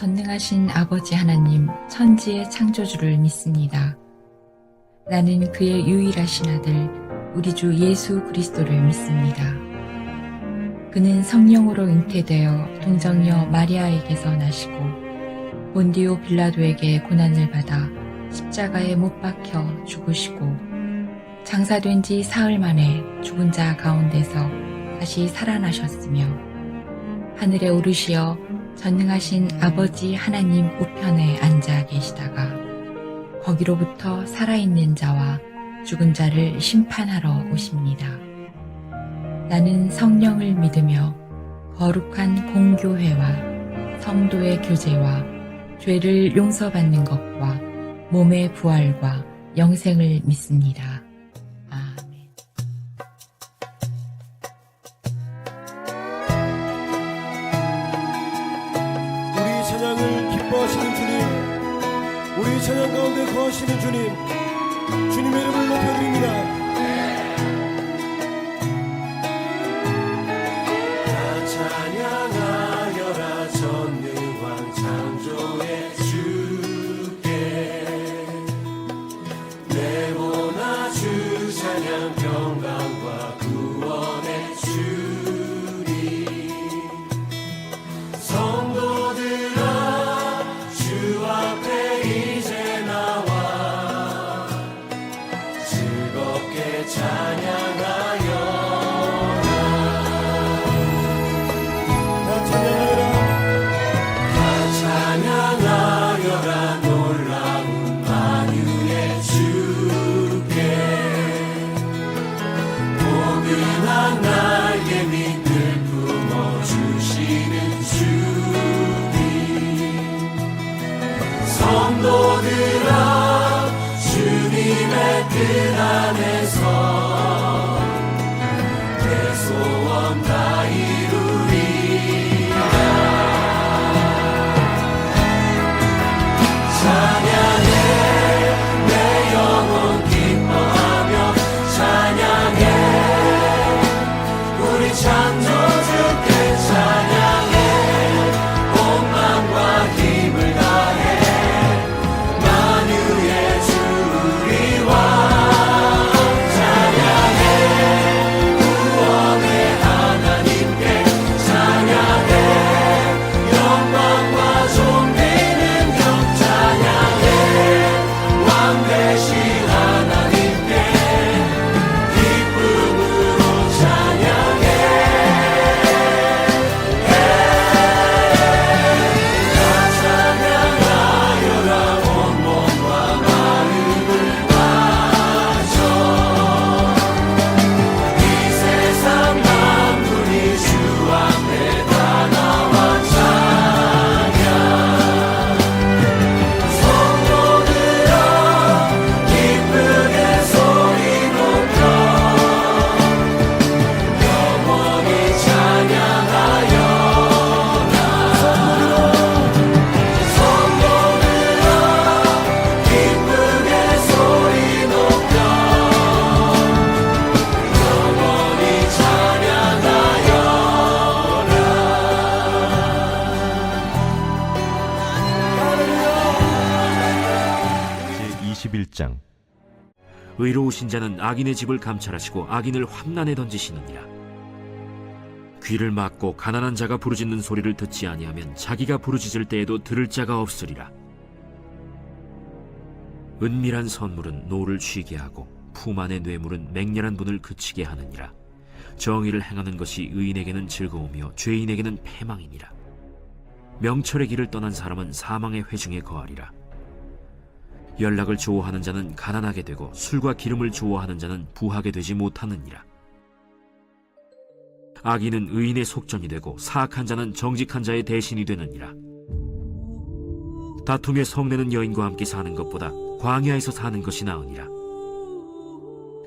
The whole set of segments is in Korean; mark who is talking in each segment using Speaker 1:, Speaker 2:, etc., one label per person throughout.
Speaker 1: 전능하신 아버지 하나님 천지의 창조주를 믿습니다. 나는 그의 유일하신 아들 우리 주 예수 그리스도를 믿습니다. 그는 성령으로 잉태되어 동정녀 마리아에게서 나시고 본디오 빌라도에게 고난을 받아 십자가에 못 박혀 죽으시고 장사된 지 사흘 만에 죽은 자 가운데서 다시 살아나셨으며 하늘에 오르시어 전능하신 아버지 하나님 우편에 앉아 계시다가 거기로부터 살아있는 자와 죽은 자를 심판하러 오십니다. 나는 성령을 믿으며 거룩한 공교회와 성도의 교제와 죄를 용서받는 것과 몸의 부활과 영생을 믿습니다. 아멘.
Speaker 2: 우리 찬양을 기뻐하시는 주님, 우리 찬양 가운데 거하시는 주님, 주님의 이름을 높여드립니다. 찬양하여라 전능왕 창조의 주께 내보나 주 찬양 평강과 구원의 주님 성도들아 주 앞에 이제 나와 즐겁게 찬양하여 찬양하여라 놀라운 만유의 주께 포근한 날개 밑을 품어주시는 주님 성도들아 주님의 뜻 안에서 내 소원 다 이루리라 찬양해 내 영혼 기뻐하며 찬양해 우리 창조주께 찬양해 온 마음과 힘을 다해 만유의 주 우리 왕 찬양해 구원의 하나님께 찬양해 영광과 존귀는 찬양해 왕 되신 하나님께 기쁨으로 찬양해 다 찬양하여라 온몸과 마음을 바쳐 이 세상 만물이 주 앞에 다 나와 찬양 성도들아 기쁘게 소리 높여 영원히 찬양하여라 성도들아 기쁘게 소리 높여 영원히 찬양하여라
Speaker 3: 제21장
Speaker 4: 의로우신 자는 악인의 집을 감찰하시고 악인을 환난에 던지시느니라. 귀를 막고 가난한 자가 부르짖는 소리를 듣지 아니하면 자기가 부르짖을 때에도 들을 자가 없으리라. 은밀한 선물은 노를 쉬게 하고 품 안의 뇌물은 맹렬한 분을 그치게 하느니라. 정의를 행하는 것이 의인에게는 즐거우며 죄인에게는 패망이니라. 명철의 길을 떠난 사람은 사망의 회중에 거하리라. 연락을 좋아하는 자는 가난하게 되고 술과 기름을 좋아하는 자는 부하게 되지 못하느니라. 악인은 의인의 속전이 되고 사악한 자는 정직한 자의 대신이 되느니라. 다툼에 성내는 여인과 함께 사는 것보다 광야에서 사는 것이 나으니라.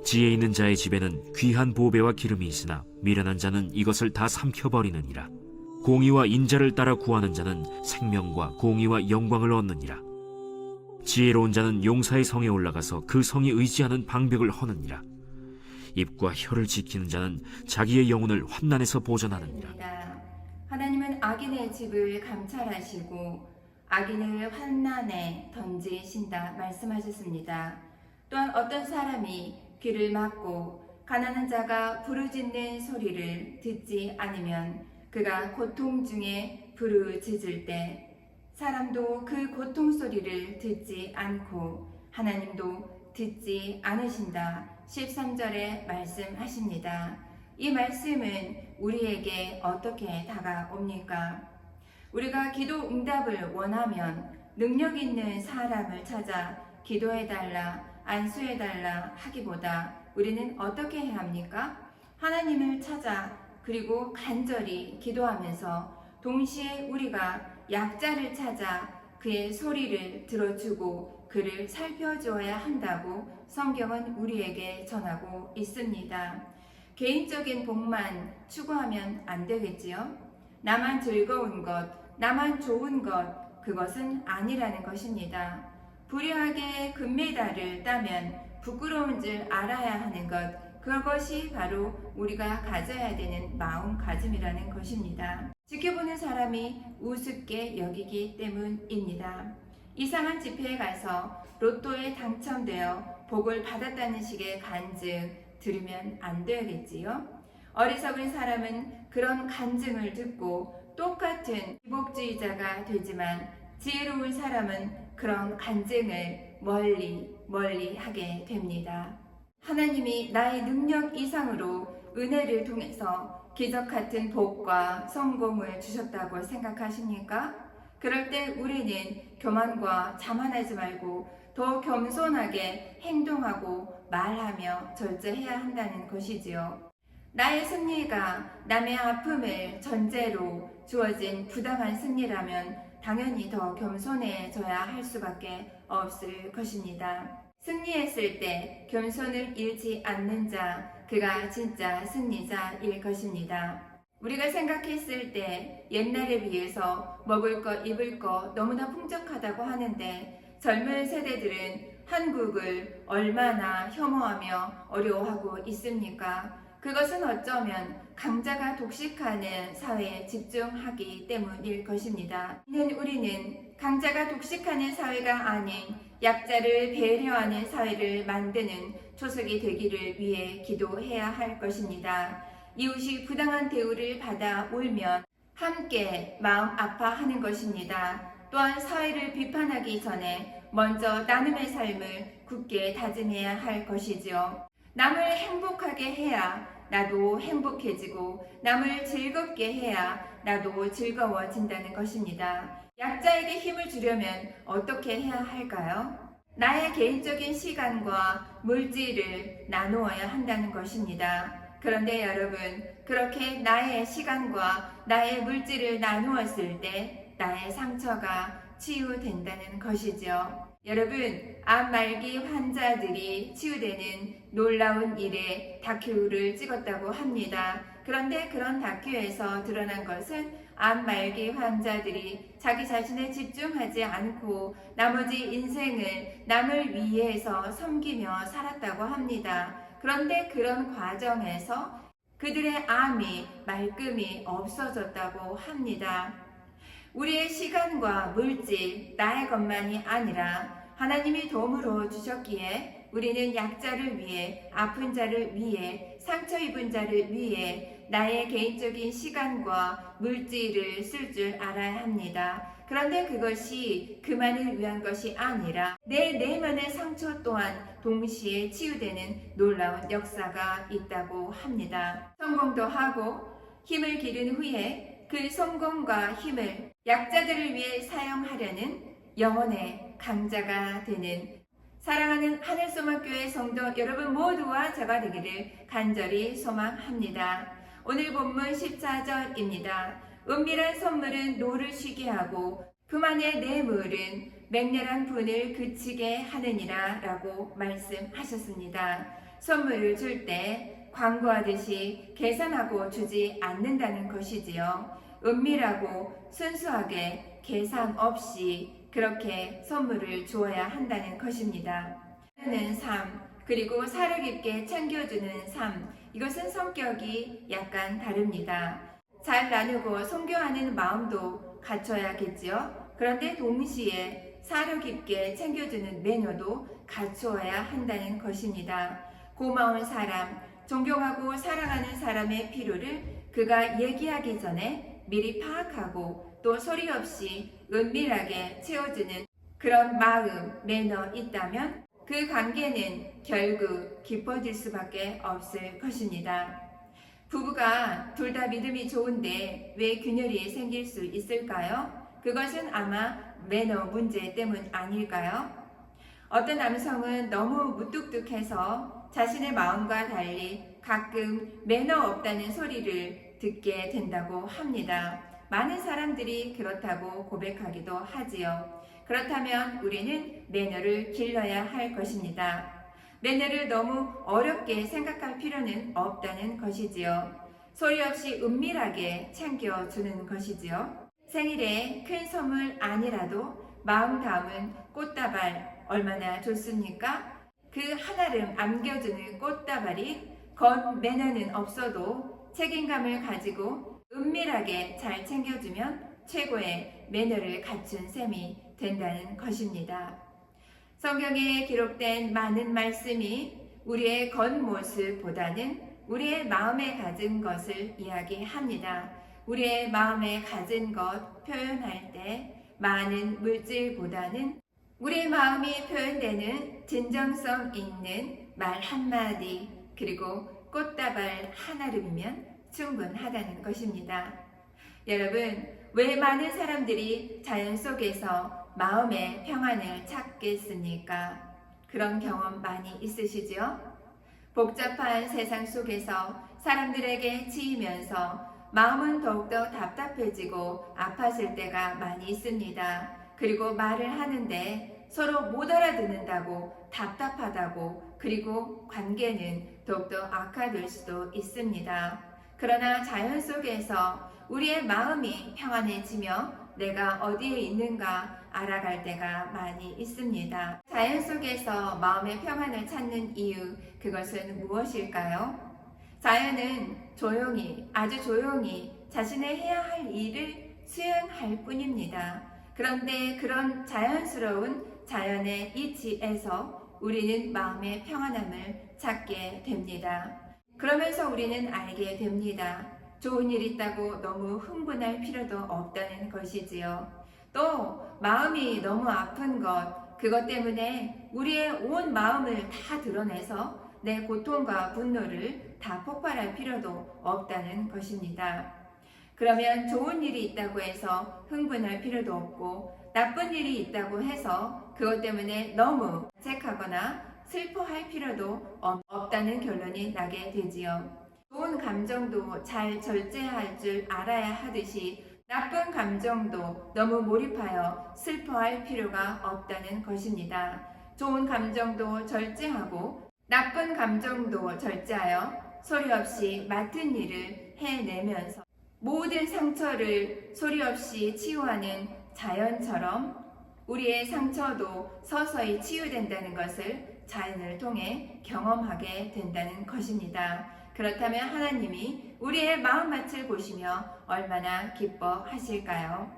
Speaker 4: 지혜 있는 자의 집에는 귀한 보배와 기름이 있으나 미련한 자는 이것을 다 삼켜버리느니라. 공의와 인자를 따라 구하는 자는 생명과 공의와 영광을 얻느니라. 지혜로운 자는 용사의 성에 올라가서 그 성이 의지하는 방벽을 허느니라. 입과 혀를 지키는 자는 자기의 영혼을 환난에서 보전하느니라.
Speaker 5: 하나님은 악인의 집을 감찰하시고
Speaker 3: 악인을 환난에 던지신다 말씀하셨습니다. 또한 어떤 사람이 귀를 막고 가난한 자가 부르짖는 소리를 듣지 않으면 그가 고통 중에 부르짖을 때 사람도 그 고통 소리를 듣지 않고 하나님도 듣지 않으신다. 13절에 말씀하십니다. 이 말씀은 우리에게 어떻게 다가옵니까? 우리가 기도 응답을 원하면 능력 있는 사람을 찾아 기도해달라, 안수해달라 하기보다 우리는 어떻게 해야 합니까? 하나님을 찾아 그리고 간절히 기도하면서 동시에 우리가 약자를 찾아 그의 소리를 들어주고 그를 살펴주어야 한다고 성경은 우리에게 전하고 있습니다. 개인적인 복만 추구하면 안 되겠지요? 나만 즐거운 것, 나만 좋은 것, 그것은 아니라는 것입니다. 불의하게 금메달을 따면 부끄러운 줄 알아야 하는 것, 그것이 바로 우리가 가져야 되는 마음가짐이라는 것입니다. 지켜보는 사람이 우습게 여기기 때문입니다. 이상한 집회에 가서 로또에 당첨되어 복을 받았다는 식의 간증 들으면 안 되겠지요? 어리석은 사람은 그런 간증을 듣고 똑같은 기복주의자가 되지만 지혜로운 사람은 그런 간증을 멀리 하게 됩니다. 하나님이 나의 능력 이상으로 은혜를 통해서 기적 같은 복과 성공을 주셨다고 생각하십니까? 그럴 때 우리는 교만과 자만하지 말고 더 겸손하게 행동하고 말하며 절제해야 한다는 것이지요. 나의 승리가 남의 아픔을 전제로 주어진 부당한 승리라면 당연히 더 겸손해져야 할 수밖에 없을 것입니다. 승리했을 때 겸손을 잃지 않는 자, 그가 진짜 승리자일 것입니다. 우리가 생각했을 때 옛날에 비해서 먹을 것, 입을 것 너무나 풍족하다고 하는데 젊은 세대들은 한국을 얼마나 혐오하며 어려워하고 있습니까? 그것은 어쩌면 강자가 독식하는 사회에 집중하기 때문일 것입니다. 우리는 강자가 독식하는 사회가 아닌 약자를 배려하는 사회를 만드는 초석이 되기를 위해 기도해야 할 것입니다. 이웃이 부당한 대우를 받아 울면 함께 마음 아파하는 것입니다. 또한 사회를 비판하기 전에 먼저 나눔의 삶을 굳게 다짐해야 할 것이지요. 남을 행복하게 해야 나도 행복해지고 남을 즐겁게 해야 나도 즐거워진다는 것입니다. 약자에게 힘을 주려면 어떻게 해야 할까요? 나의 개인적인 시간과 물질을 나누어야 한다는 것입니다. 그런데 여러분, 그렇게 나의 시간과 나의 물질을 나누었을 때 나의 상처가 치유된다는 것이죠. 여러분, 암말기 환자들이 치유되는 놀라운 일에 다큐를 찍었다고 합니다. 그런데 그런 다큐에서 드러난 것은 암말기 환자들이 자기 자신에 집중하지 않고 나머지 인생을 남을 위해서 섬기며 살았다고 합니다. 그런데 그런 과정에서 그들의 암이 말끔히 없어졌다고 합니다. 우리의 시간과 물질, 나의 것만이 아니라 하나님이 도움으로 주셨기에 우리는 약자를 위해, 아픈 자를 위해, 상처 입은 자를 위해 나의 개인적인 시간과 물질을 쓸 줄 알아야 합니다. 그런데 그것이 그만을 위한 것이 아니라 내 내면의 상처 또한 동시에 치유되는 놀라운 역사가 있다고 합니다. 성공도 하고 힘을 기른 후에 그 성공과 힘을 약자들을 위해 사용하려는 영혼의 강자가 되는 사랑하는 하늘소망교회 성도 여러분 모두와 제가 되기를 간절히 소망합니다. 오늘 본문 14절입니다. 은밀한 선물은 노를 쉬게 하고 그만의 뇌물은 맹렬한 분을 그치게 하느니라 라고 말씀하셨습니다. 선물을 줄 때 광고하듯이 계산하고 주지 않는다는 것이지요. 은밀하고 순수하게 계산 없이 그렇게 선물을 주어야 한다는 것입니다. 하는 삶, 그리고 사력 있게 챙겨주는 삶, 이것은 성격이 약간 다릅니다. 잘 나누고 선교하는 마음도 갖춰야겠지요. 그런데 동시에 사려 깊게 챙겨주는 매너도 갖추어야 한다는 것입니다. 고마운 사람, 존경하고 사랑하는 사람의 필요를 그가 얘기하기 전에 미리 파악하고 또 소리 없이 은밀하게 채워주는 그런 마음, 매너 있다면 그 관계는 결국 깊어질 수밖에 없을 것입니다. 부부가 둘 다 믿음이 좋은데 왜 균열이 생길 수 있을까요? 그것은 아마 매너 문제 때문 아닐까요? 어떤 남성은 너무 무뚝뚝해서 자신의 마음과 달리 가끔 매너 없다는 소리를 듣게 된다고 합니다. 많은 사람들이 그렇다고 고백하기도 하지요. 그렇다면 우리는 매너를 길러야 할 것입니다. 매너를 너무 어렵게 생각할 필요는 없다는 것이지요. 소리 없이 은밀하게 챙겨주는 것이지요. 생일에 큰 선물 아니라도 마음 담은 꽃다발 얼마나 좋습니까? 그 한아름 안겨주는 꽃다발이 겉 매너는 없어도 책임감을 가지고 은밀하게 잘 챙겨주면 최고의 매너를 갖춘 셈이 된다는 것입니다. 성경에 기록된 많은 말씀이 우리의 겉모습보다는 우리의 마음에 가진 것을 이야기합니다. 우리의 마음에 가진 것 표현할 때 많은 물질보다는 우리의 마음이 표현되는 진정성 있는 말 한마디 그리고 꽃다발 한아름이면 충분하다는 것입니다. 여러분, 왜 많은 사람들이 자연 속에서 마음의 평안을 찾겠습니까? 그런 경험 많이 있으시죠? 복잡한 세상 속에서 사람들에게 치이면서 마음은 더욱더 답답해지고 아팠을 때가 많이 있습니다. 그리고 말을 하는데 서로 못 알아듣는다고 답답하다고 그리고 관계는 더욱더 악화될 수도 있습니다. 그러나 자연 속에서 우리의 마음이 평안해지며 내가 어디에 있는가 알아갈 때가 많이 있습니다. 자연 속에서 마음의 평안을 찾는 이유, 그것은 무엇일까요? 자연은 조용히, 아주 조용히 자신의 해야 할 일을 수행할 뿐입니다. 그런데 그런 자연스러운 자연의 이치에서 우리는 마음의 평안함을 찾게 됩니다. 그러면서 우리는 알게 됩니다. 좋은 일 있다고 너무 흥분할 필요도 없다는 것이지요. 또 마음이 너무 아픈 것, 그것 때문에 우리의 온 마음을 다 드러내서 내 고통과 분노를 다 폭발할 필요도 없다는 것입니다. 그러면 좋은 일이 있다고 해서 흥분할 필요도 없고 나쁜 일이 있다고 해서 그것 때문에 너무 자책하거나 슬퍼할 필요도 없다는 결론이 나게 되지요. 좋은 감정도 잘 절제할 줄 알아야 하듯이 나쁜 감정도 너무 몰입하여 슬퍼할 필요가 없다는 것입니다. 좋은 감정도 절제하고 나쁜 감정도 절제하여 소리 없이 맡은 일을 해내면서 모든 상처를 소리 없이 치유하는 자연처럼 우리의 상처도 서서히 치유된다는 것을 자연을 통해 경험하게 된다는 것입니다. 그렇다면 하나님이 우리의 마음밭을 보시며 얼마나 기뻐하실까요?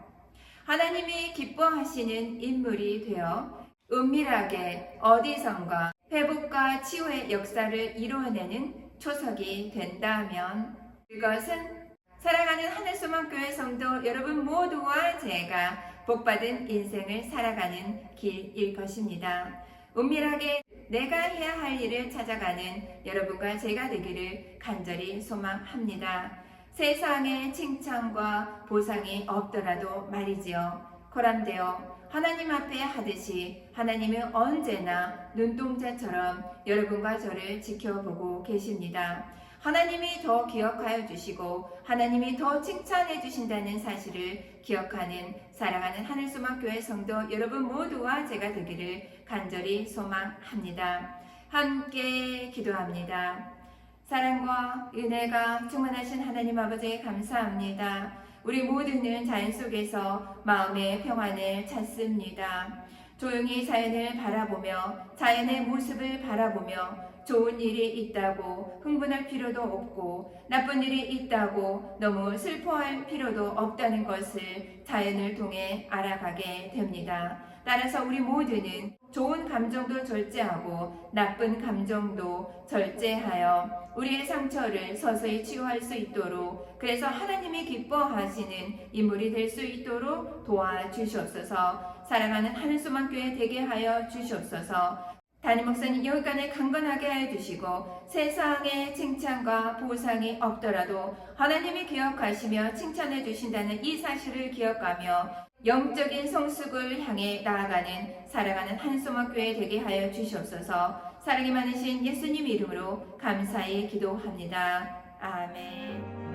Speaker 3: 하나님이 기뻐하시는 인물이 되어 은밀하게 어디선가 회복과 치유의 역사를 이루어내는 초석이 된다면 그것은 사랑하는 하늘소망교회 성도 여러분 모두와 제가 복받은 인생을 살아가는 길일 것입니다. 은밀하게 내가 해야 할 일을 찾아가는 여러분과 제가 되기를 간절히 소망합니다. 세상에 칭찬과 보상이 없더라도 말이지요. 코람되어 하나님 앞에 하듯이 하나님은 언제나 눈동자처럼 여러분과 저를 지켜보고 계십니다. 하나님이 더 기억하여 주시고 하나님이 더 칭찬해 주신다는 사실을 기억하는 사랑하는 하늘소망교회 성도 여러분 모두와 제가 되기를 간절히 소망합니다. 함께 기도합니다. 사랑과 은혜가 충만하신 하나님 아버지 감사합니다. 우리 모두는 자연 속에서 마음의 평안을 찾습니다. 조용히 자연을 바라보며 자연의 모습을 바라보며 좋은 일이 있다고 흥분할 필요도 없고 나쁜 일이 있다고 너무 슬퍼할 필요도 없다는 것을 자연을 통해 알아가게 됩니다. 따라서 우리 모두는 좋은 감정도 절제하고 나쁜 감정도 절제하여 우리의 상처를 서서히 치유할 수 있도록, 그래서 하나님이 기뻐하시는 인물이 될 수 있도록 도와주시옵소서. 사랑하는 하늘소망교회 되게 하여 주시옵소서. 담임 목사님 여기까지 강건하게 하여 주시고 세상에 칭찬과 보상이 없더라도 하나님이 기억하시며 칭찬해 주신다는 이 사실을 기억하며 영적인 성숙을 향해 나아가는 살아가는 한소망교회 되게 하여 주시옵소서. 사랑이 많으신 예수님 이름으로 감사히 기도합니다. 아멘.